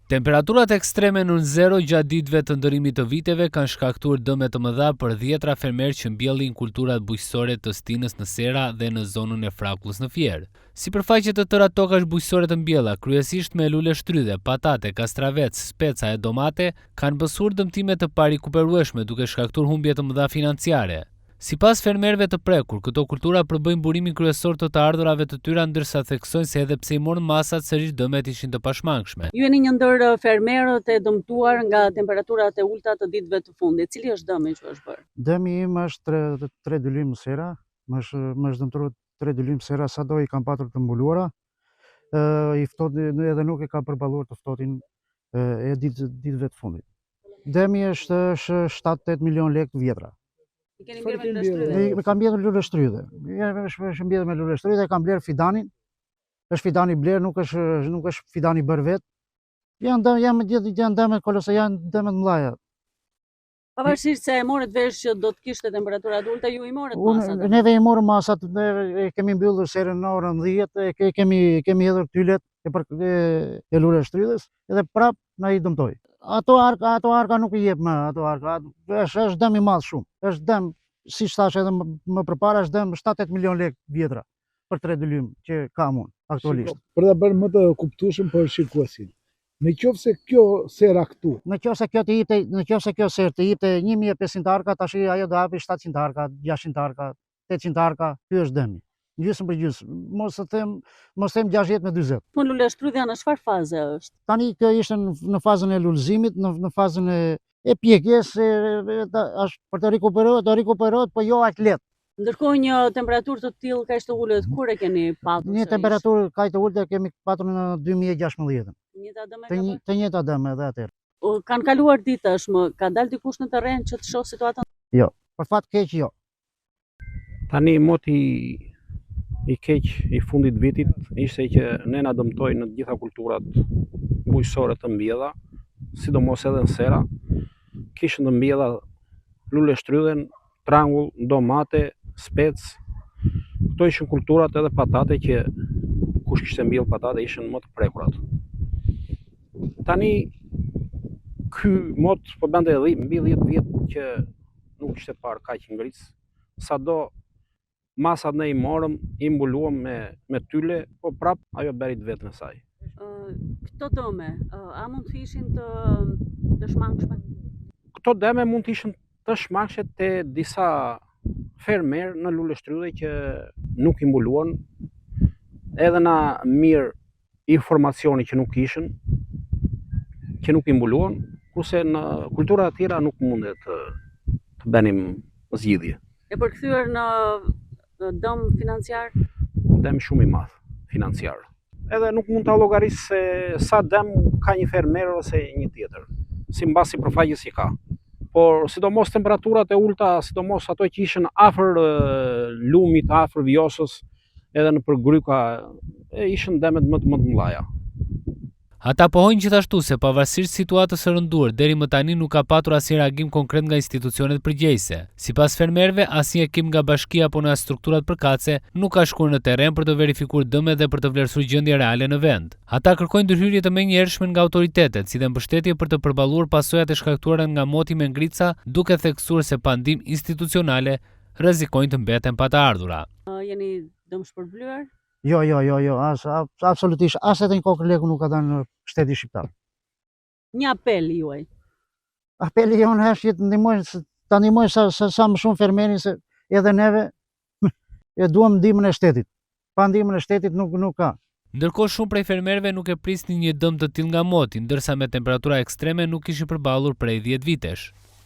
Temperaturat ekstreme në zero gjatë ditëve të ndërimit të viteve kanë shkaktuar dëme të mëdha për 10 fermerë që mbjellin kulturat bujqësore të stinës në Sera dhe në zonën e Frakullës në Fier. Sipërfaqe të tëra tokash bujqësore të mbjella, kryesisht me lule shtrydhe, patate, kastravec, speca e domate, kanë bësuar dëmtime të parikuperueshme duke shkaktuar humbje të mëdha financiare. Sipas fermerëve të prekur, këto kultura përbëjnë burimin kryesor të ardhurave të tyre, ndërsa theksojnë se edhe pse i morën masat, sërish dëmet ishin të pashmangshme. Ju jeni një ndër fermerët e dëmtuar nga temperaturat e ulta të ditëve të fundit. Cili është dëmi që është bërë? Dëmi im është 3 dylim Sera, më është dëmtuar 3 dylim Sera, sado i kam patur të mbuluara, i ftohtë edhe nuk e ka përballuar të ftohtin e ditëve të fundit. Dëmi është 7-8 milion lekë vjetra. I keni mbledhur me lule shtrydhe? Me kam mbledhur lule shtrydhe. Është mbledhur me lule shtrydhe, kam bler fidanin. Është fidani bler, nuk është fidani bër vet. Janë dëmet kolosale, janë dëmet mëdha. Pavarësisht se e morët vesh që do të kishte temperatura të ulta, ju i morët masat. Neve i morëm masat, ne kemi mbyllur serën në orën 10, kemi hedhur tylet e lule shtrydhes, edhe prap na i dëmtoi. Ato arka nuk i jep më, ato arka. Është dëm i madh shumë. Është dëm, siç thash edhe më përpara, është dëm 7-8 milion lekë vjetra për 3 dylim që kam unë aktualisht. Për ta bërë më të kuptueshëm për shikuesin. Në qoftë se kjo sera këtu, në qoftë se kjo serë të jepte 1500 arka, tash ajo do hapi 700 arka, 600 arka, 800 arka, ky është dëmi. Gjysmë për gjysmë, mos them 60 me 40. Po lule shtrydhja në çfarë faze është? Tani kjo ishte në fazën e lulëzimit, në fazën e pjekjes, për të rikuperohet, po jo aq lehtë. Ndërkohë një temperaturë të tillë kaq të ulët, kur e keni patur? Një temperaturë kaq të ulët kemi patur në 2016. Të njëjta dëme edhe atëherë. Kanë kaluar ditë tashmë, ka dalë dikush në terren që të shohë situatën? Jo, për fat keq jo. Tani moti i keq i fundit vitit ishte që ne na dëmtoi në të gjitha kulturat bujqësore të mbjella, sidomos edhe në Sera. Kishën të mbjella lule shtrydhen, trangull, domate, spec. Këto ishin kulturat edhe patate që kush kishte mbjell patate ishin më të prekurat. Tani ky mot po bante mbi 10 vjet që nuk kishte parë kaq ngric. Sado masat ne i morëm, i mbuluam me tyle, po prap ajo berit vetën e saj. Këto dëme, a mund të ishin të shmangshme? Këto dëme mund të ishin të shmangshme te disa fermerë në lule shtrydhe që nuk i mbuluan, edhe na mirë informacioni që nuk kishin, që nuk i mbuluan, kurse në kultura të tjera nuk mundet të bënim zgjidhje. E përkthyer në dëm financiar? Dëm shumë i madh financiar. Edhe nuk mund ta llogaris se sa dëm ka një fermer ose një tjetër, sipas sipërfaqes që ka. Por sidomos temperaturat e ulta, sidomos ato që ishin afër lumit, afër vjosës, edhe nëpër gryka, ishin dëmet më të mëdha. Ata pohojnë gjithashtu se pavarësisht situatës së rënduar, deri më tani nuk ka patur asnjë reagim konkret nga institucionet përgjegjëse. Sipas fermerëve, asnjë ekip nga bashkia apo nga strukturat përkatëse nuk ka shkuar në terren për të verifikuar dëmet dhe për të vlerësuar gjendjen reale në vend. Ata kërkojnë ndërhyrje të menjëhershme nga autoritetet, si dhe mbështetje për të përballuar pasojat e shkaktuara nga moti me ngrica, duke theksuar se pa ndihmë institucionale rrezikojnë të mbeten pa të ardhura. Jeni dëmshpërblyer? Jo, absolutisht, as edhe një kokë lekë nuk ka dhënë shteti shqiptar. Një apel juaj. Apeli jonë është që ta ndihmojnë sa më shumë fermerin, se edhe neve e duam ndihmën e shtetit. Pa ndihmën e shtetit nuk ka. Ndërkohë shumë prej fermerëve nuk e prisnin një dëm të tillë nga moti, ndërsa me temperatura ekstreme nuk kishin përballur prej 10 vitesh.